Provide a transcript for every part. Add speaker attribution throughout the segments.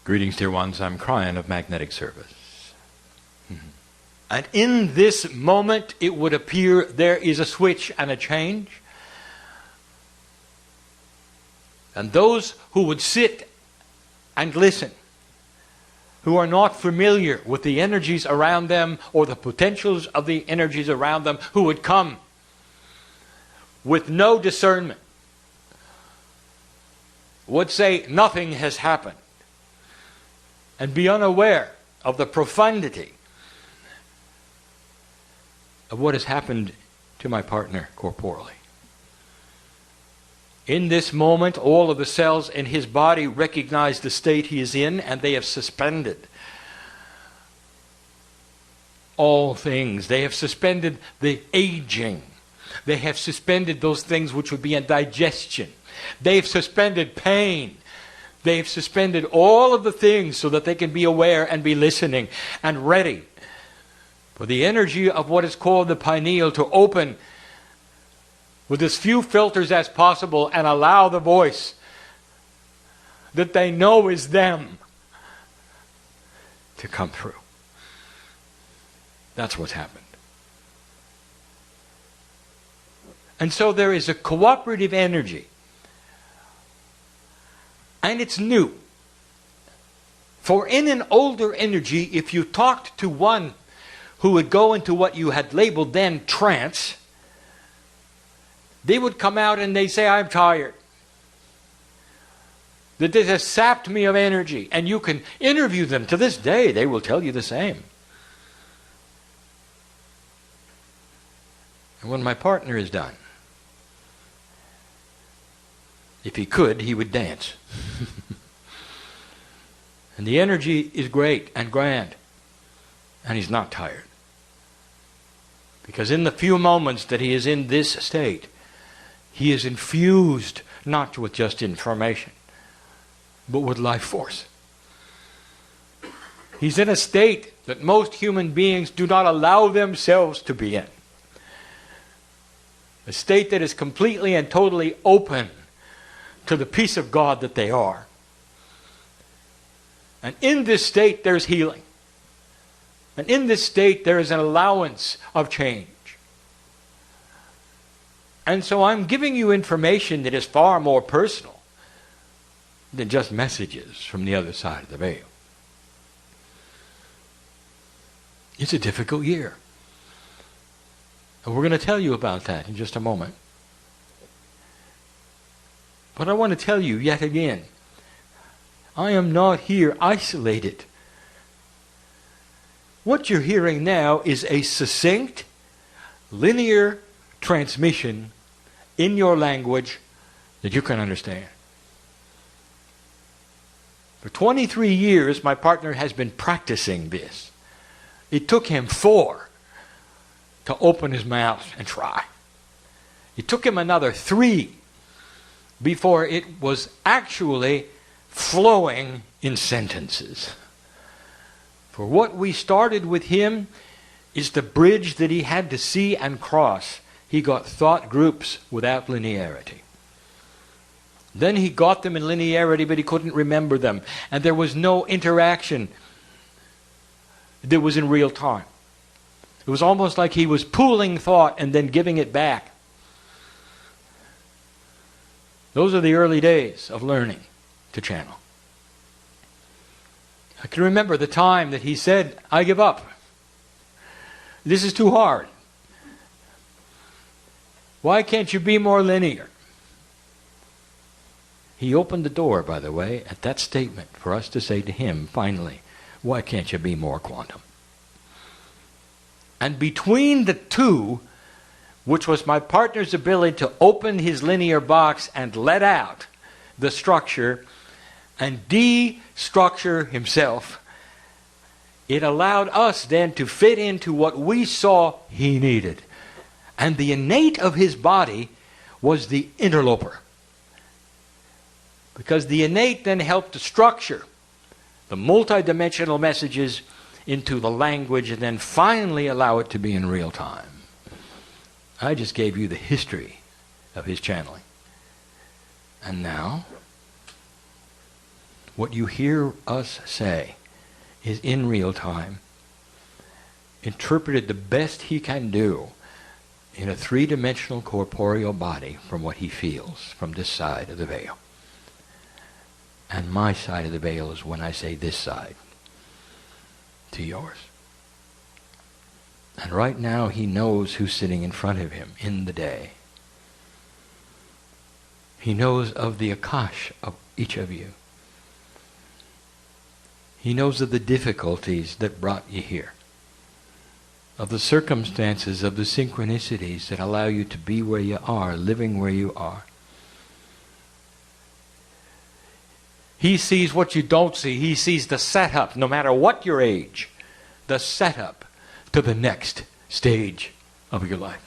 Speaker 1: Greetings, dear ones. I'm Kryon of Magnetic Service. And in this moment, it would appear there is a switch and a change. And those who would sit and listen, who are not familiar with the energies around them or the potentials of the energies around them, who would come with no discernment, would say nothing has happened, and be unaware of the profundity of what has happened to my partner corporally. In this moment, all of the cells in his body recognize the state he is in, and they have suspended all things. They have suspended the aging. They have suspended those things which would be indigestion. They've suspended pain. They've suspended all of the things so that they can be aware and be listening and ready for the energy of what is called the pineal to open with as few filters as possible and allow the voice that they know is them to come through. That's what's happened. And so there is a cooperative energy. And it's new. For in an older energy, if you talked to one who would go into what you had labeled then trance, they would come out and they say, I'm tired. That this has sapped me of energy. And you can interview them to this day. They will tell you the same. And when my partner is done, if he could, he would dance. And the energy is great and grand. And he's not tired. Because in the few moments that he is in this state, he is infused not with just information, but with life force. He's in a state that most human beings do not allow themselves to be in. A state that is completely and totally open to the peace of God that they are. And in this state there's healing. And in this state there is an allowance of change. And so I'm giving you information that is far more personal than just messages from the other side of the veil. It's a difficult year. And we're going to tell you about that in just a moment. But I want to tell you yet again, I am not here isolated. What you're hearing now is a succinct, linear transmission in your language that you can understand. For 23 years, my partner has been practicing this. It took him 4 to open his mouth and try. It took him another 3 before it was actually flowing in sentences. For what we started with him is the bridge that he had to see and cross. He got thought groups without linearity. Then he got them in linearity, but he couldn't remember them. And there was no interaction that was in real time. It was almost like he was pooling thought and then giving it back. Those are the early days of learning to channel. I can remember the time that he said, I give up. This is too hard. Why can't you be more linear? He opened the door, by the way, at that statement for us to say to him, finally, why can't you be more quantum? And between the two, which was my partner's ability to open his linear box and let out the structure and destructure himself, it allowed us then to fit into what we saw he needed. And the innate of his body was the interloper. Because the innate then helped to structure the multidimensional messages into the language and then finally allow it to be in real time. I just gave you the history of his channeling. And now, what you hear us say is in real time, interpreted the best he can do in a three-dimensional corporeal body from what he feels from this side of the veil. And my side of the veil is when I say this side to yours. And right now he knows who's sitting in front of him in the day. He knows of the akash of each of you. He knows of the difficulties that brought you here, of the circumstances, of the synchronicities that allow you to be where you are, living where you are. He sees what you don't see. He sees the setup, no matter what your age, the setup to the next stage of your life.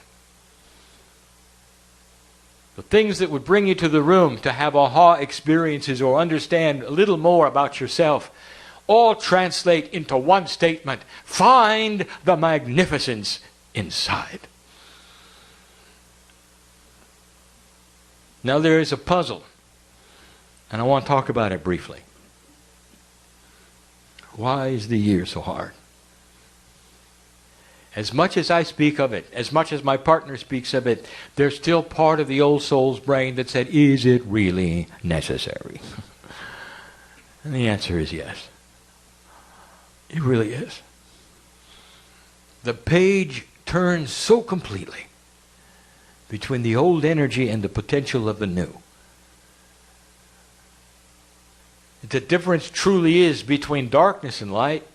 Speaker 1: The things that would bring you to the room to have aha experiences or understand a little more about yourself all translate into one statement: find the magnificence inside. Now there is a puzzle, and I want to talk about it briefly. Why is the year so hard? As much as I speak of it, as much as my partner speaks of it, there's still part of the old soul's brain that said, is it really necessary? And the answer is yes. It really is. The page turns so completely between the old energy and the potential of the new. The difference truly is between darkness and light.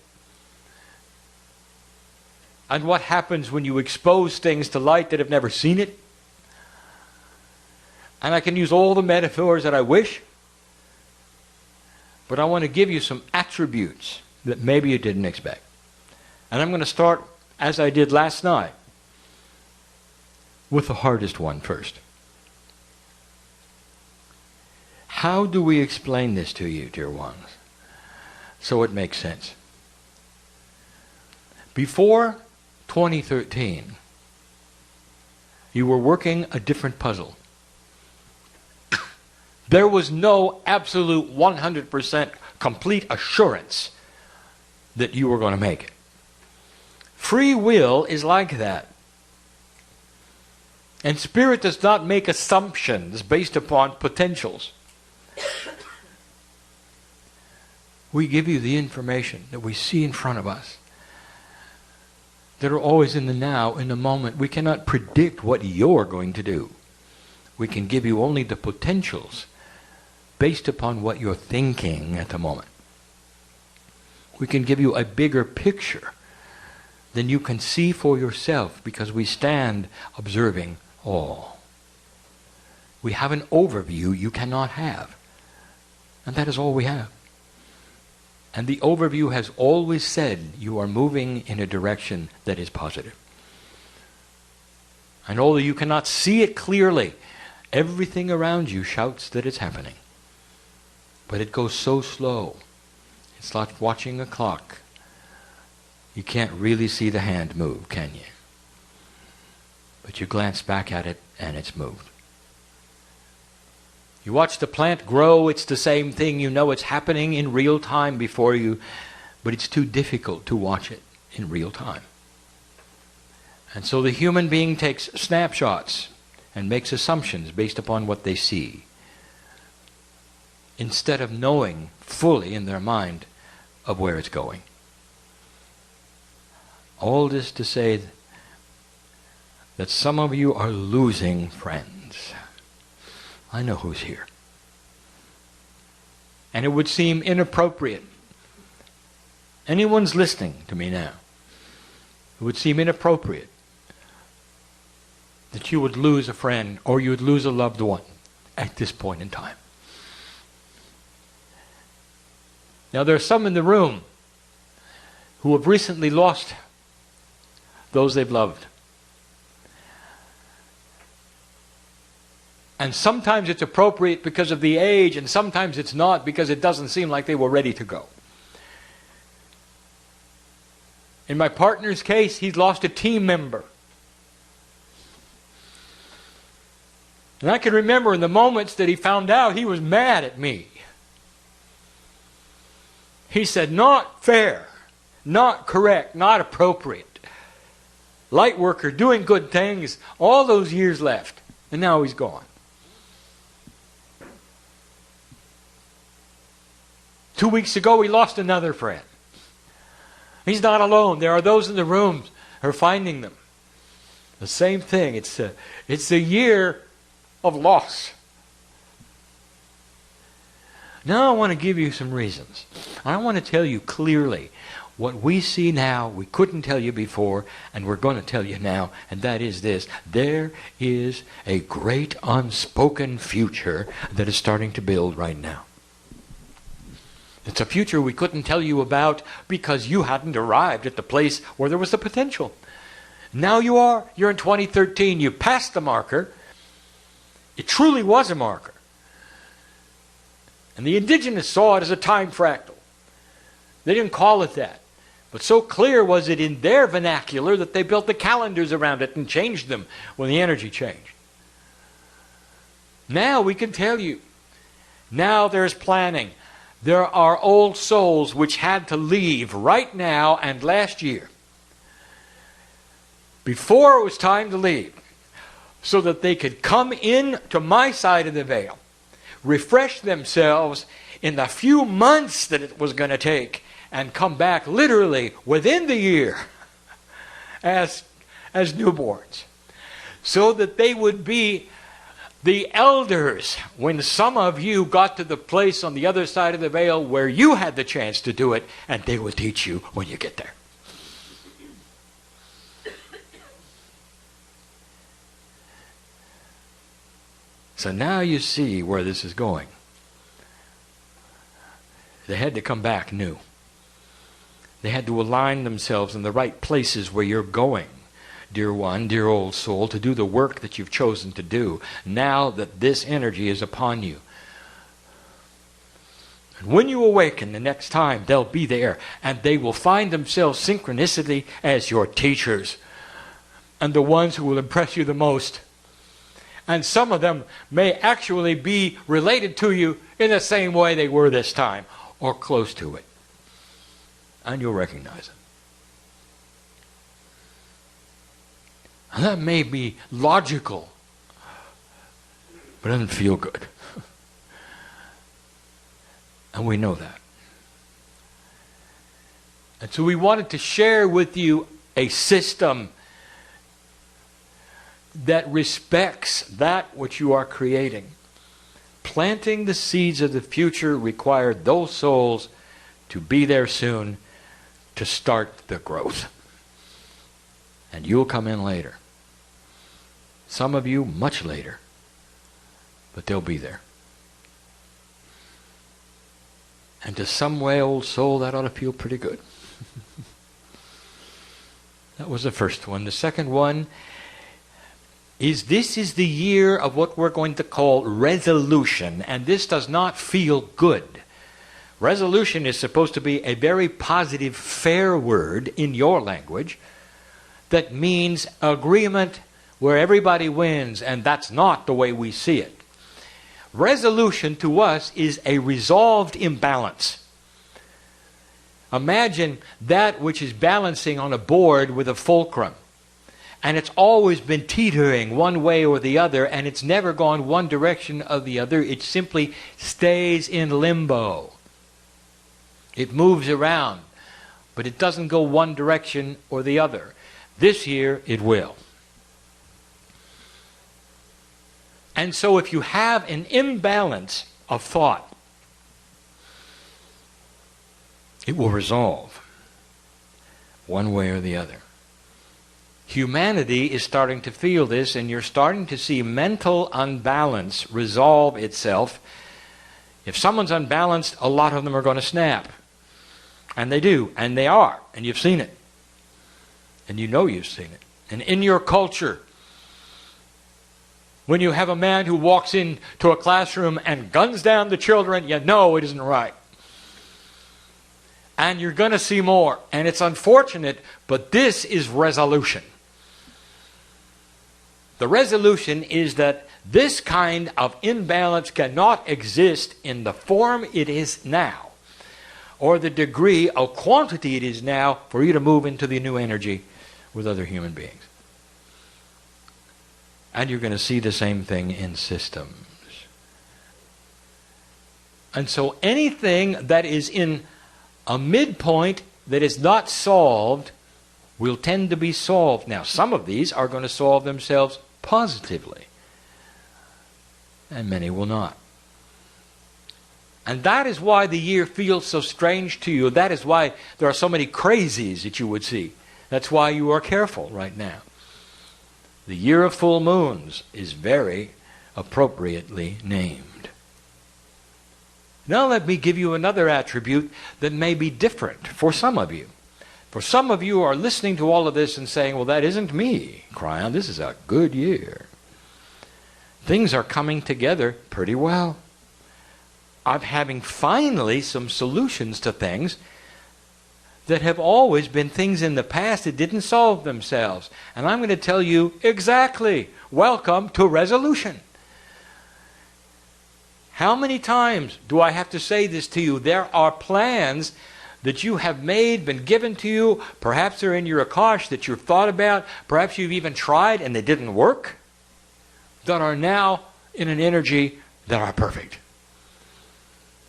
Speaker 1: And what happens when you expose things to light that have never seen it. And I can use all the metaphors that I wish, but I want to give you some attributes that maybe you didn't expect. And I'm going to start, as I did last night, with the hardest one first. How do we explain this to you, dear ones, so it makes sense? Before 2013, you were working a different puzzle. There was no absolute 100% complete assurance that you were going to make it. Free will is like that. And Spirit does not make assumptions based upon potentials. We give you the information that we see in front of us, that are always in the now, in the moment. We cannot predict what you're going to do. We can give you only the potentials based upon what you're thinking at the moment. We can give you a bigger picture than you can see for yourself, because we stand observing all. We have an overview you cannot have. And that is all we have. And the overview has always said you are moving in a direction that is positive. And although you cannot see it clearly, everything around you shouts that it's happening. But it goes so slow. It's like watching a clock. You can't really see the hand move, can you? But you glance back at it and it's moved. You watch the plant grow, it's the same thing. You know it's happening in real time before you, but it's too difficult to watch it in real time. And so the human being takes snapshots and makes assumptions based upon what they see, instead of knowing fully in their mind of where it's going. All this to say that some of you are losing friends. I know who's here. And it would seem inappropriate. Anyone's listening to me now, it would seem inappropriate that you would lose a friend or you would lose a loved one at this point in time. Now there are some in the room who have recently lost those they've loved. And sometimes it's appropriate because of the age, and sometimes it's not because it doesn't seem like they were ready to go. In my partner's case, he's lost a team member. And I can remember in the moments that he found out, he was mad at me. He said, not fair, not correct, not appropriate. Light worker, doing good things, all those years left, and now he's gone. 2 weeks ago, he lost another friend. He's not alone. There are those in the room who are finding them. The same thing. It's a year of loss. Now I want to give you some reasons. I want to tell you clearly what we see now, we couldn't tell you before, and we're going to tell you now, and that is this. There is a great unspoken future that is starting to build right now. It's a future we couldn't tell you about because you hadn't arrived at the place where there was the potential. Now you are. You're in 2013. You passed the marker. It truly was a marker. And the indigenous saw it as a time fractal. They didn't call it that. But so clear was it in their vernacular that they built the calendars around it and changed them when the energy changed. Now we can tell you. Now there's planning. There are old souls which had to leave right now and last year, before it was time to leave, so that they could come in to my side of the veil, refresh themselves in the few months that it was going to take, and come back literally within the year as newborns, so that they would be the elders when some of you got to the place on the other side of the veil where you had the chance to do it, and they will teach you when you get there. So now you see where this is going. They had to come back new. They had to align themselves in the right places where you're going, dear one, dear old soul, to do the work that you've chosen to do, now that this energy is upon you. And when you awaken the next time, they'll be there, and they will find themselves synchronicity as your teachers, and the ones who will impress you the most. And some of them may actually be related to you in the same way they were this time, or close to it. And you'll recognize it. And that may be logical, but it doesn't feel good. And we know that. And so we wanted to share with you a system that respects that which you are creating. Planting the seeds of the future required those souls to be there soon to start the growth. And you'll come in later. Some of you much later. But they'll be there. And to some way, old soul, that ought to feel pretty good. That was the first one. The second one is this is the year of what we're going to call resolution. And this does not feel good. Resolution is supposed to be a very positive, fair word in your language that means agreement where everybody wins, and that's not the way we see it. Resolution to us is a resolved imbalance. Imagine that which is balancing on a board with a fulcrum, and it's always been teetering one way or the other, and it's never gone one direction or the other. It simply stays in limbo. It moves around, but it doesn't go one direction or the other. This year, it will. And so if you have an imbalance of thought, it will resolve one way or the other. Humanity is starting to feel this, and you're starting to see mental unbalance resolve itself. If someone's unbalanced, a lot of them are going to snap. And they do, and they are, and you've seen it. And you know you've seen it. And in your culture, when you have a man who walks into a classroom and guns down the children, you know it isn't right. And you're going to see more. And it's unfortunate, but this is resolution. The resolution is that this kind of imbalance cannot exist in the form it is now, or the degree of quantity it is now for you to move into the new energy with other human beings. And you're going to see the same thing in systems. And so anything that is in a midpoint that is not solved will tend to be solved. Now, some of these are going to solve themselves positively, and many will not. And that is why the year feels so strange to you. That is why there are so many crazies that you would see. That's why you are careful right now. The year of full moons is very appropriately named. Now let me give you another attribute that may be different for some of you. For some of you are listening to all of this and saying, well, that isn't me, Kryon. This is a good year. Things are coming together pretty well. I'm having finally some solutions to things that have always been things in the past that didn't solve themselves. And I'm going to tell you exactly, welcome to resolution. How many times do I have to say this to you? There are plans that you have made, been given to you. Perhaps they're in your Akash that you've thought about. Perhaps you've even tried and they didn't work. That are now in an energy that are perfect.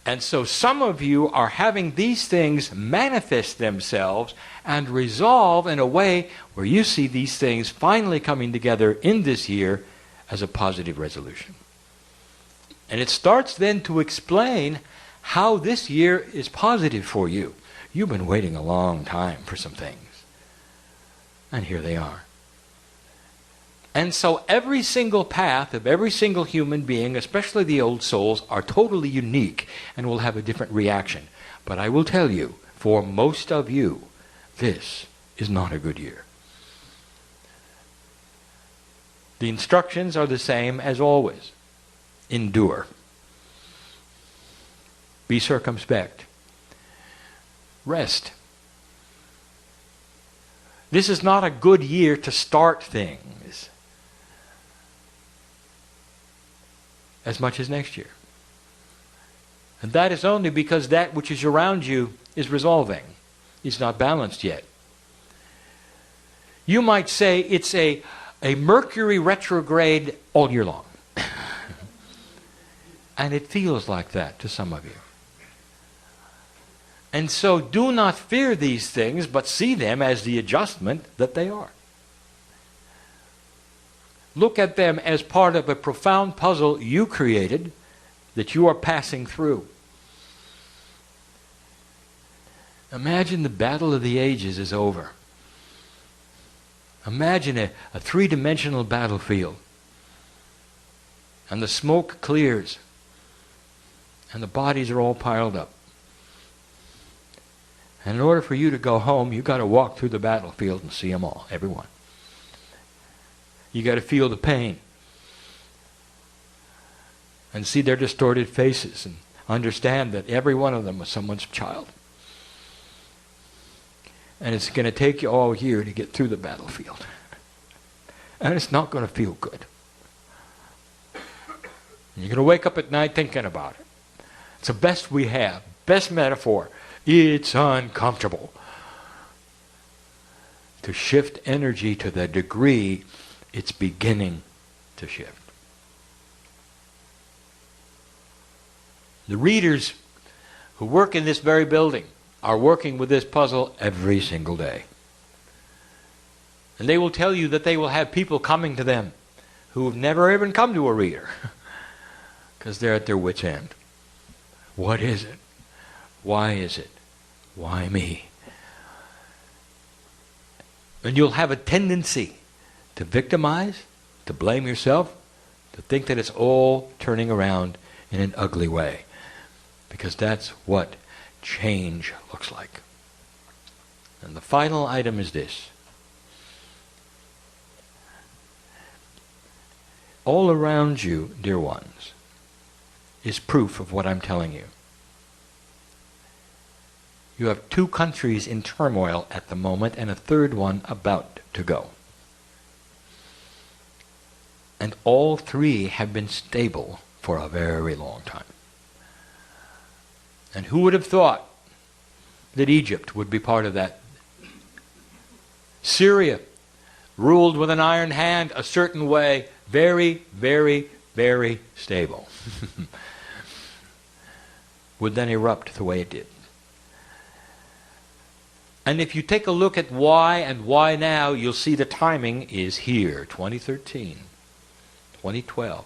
Speaker 1: And so some of you are having these things manifest themselves and resolve in a way where you see these things finally coming together in this year as a positive resolution. And it starts then to explain how this year is positive for you. You've been waiting a long time for some things. And here they are. And so every single path of every single human being, especially the old souls, are totally unique and will have a different reaction. But I will tell you, for most of you, this is not a good year. The instructions are the same as always. Endure. Be circumspect. Rest. This is not a good year to start things as much as next year. And that is only because that which is around you is resolving. It's not balanced yet. You might say it's a Mercury retrograde all year long. And it feels like that to some of you. And so do not fear these things, but see them as the adjustment that they are. Look at them as part of a profound puzzle you created that you are passing through. Imagine the battle of the ages is over. Imagine a three-dimensional battlefield. And the smoke clears. And the bodies are all piled up. And in order for you to go home, you've got to walk through the battlefield and see them all, everyone. You got to feel the pain. And see their distorted faces and understand that every one of them was someone's child. And it's going to take you all year to get through the battlefield. And it's not going to feel good. And you're going to wake up at night thinking about it. It's the best we have. Best metaphor. It's uncomfortable. To shift energy to the degree it's beginning to shift. The readers who work in this very building are working with this puzzle every single day. And they will tell you that they will have people coming to them who have never even come to a reader because they're at their wits' end. What is it? Why is it? Why me? And you'll have a tendency to victimize, to blame yourself, to think that it's all turning around in an ugly way. Because that's what change looks like. And the final item is this. All around you, dear ones, is proof of what I'm telling you. You have 2 countries in turmoil at the moment and a third one about to go. And all 3 have been stable for a very long time. And who would have thought that Egypt would be part of that. Syria, ruled with an iron hand a certain way, very, very, very stable, would then erupt the way it did. And if you take a look at why and why now, you'll see the timing is here, 2013, 2012.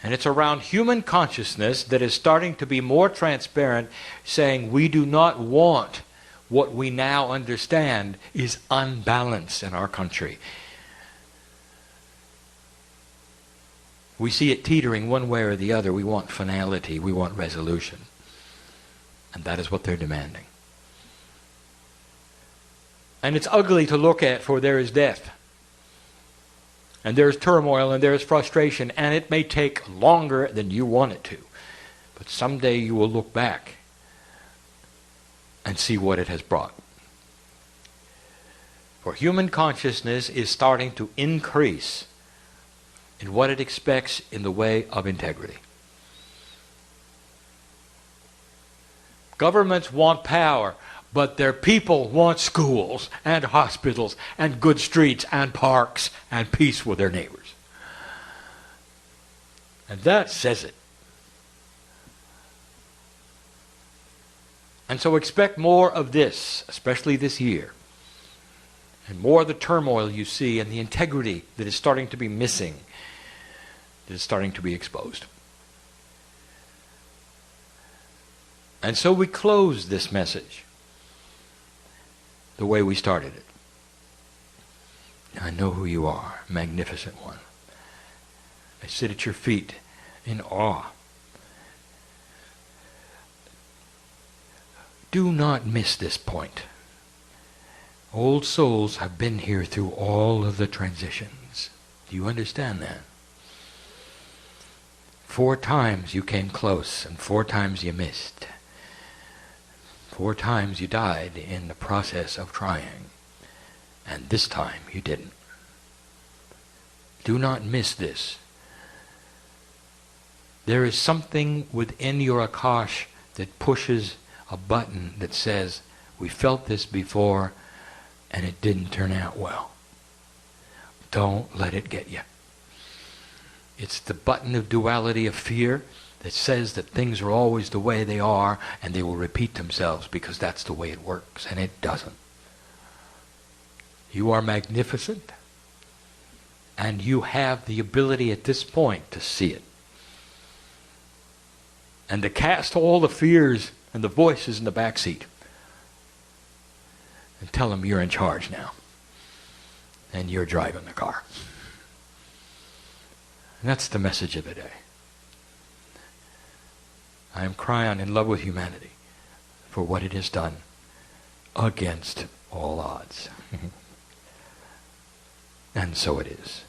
Speaker 1: And it's around human consciousness that is starting to be more transparent, saying we do not want what we now understand is unbalanced in our country. We see it teetering one way or the other. We want finality. We want resolution. And that is what they're demanding. And it's ugly to look at, for there is death. And there is turmoil and there is frustration. And it may take longer than you want it to. But someday you will look back and see what it has brought. For human consciousness is starting to increase in what it expects in the way of integrity. Governments want power, but their people want schools and hospitals and good streets and parks and peace with their neighbors. And that says it. And so expect more of this, especially this year. And more of the turmoil you see and the integrity that is starting to be missing, that is starting to be exposed. And so we close this message the way we started it. I know who you are, magnificent one. I sit at your feet in awe. Do not miss this point. Old souls have been here through all of the transitions. Do you understand that? 4 times you came close and 4 times you missed. 4 times you died in the process of trying. And this time you didn't. Do not miss this. There is something within your Akash that pushes a button that says, we felt this before and it didn't turn out well. Don't let it get you. It's the button of duality of fear that says that things are always the way they are and they will repeat themselves because that's the way it works, and it doesn't. You are magnificent, and you have the ability at this point to see it. And to cast all the fears and the voices in the back seat and tell them you're in charge now and you're driving the car. And that's the message of the day. I am Kryon, in love with humanity for what it has done against all odds. And so it is.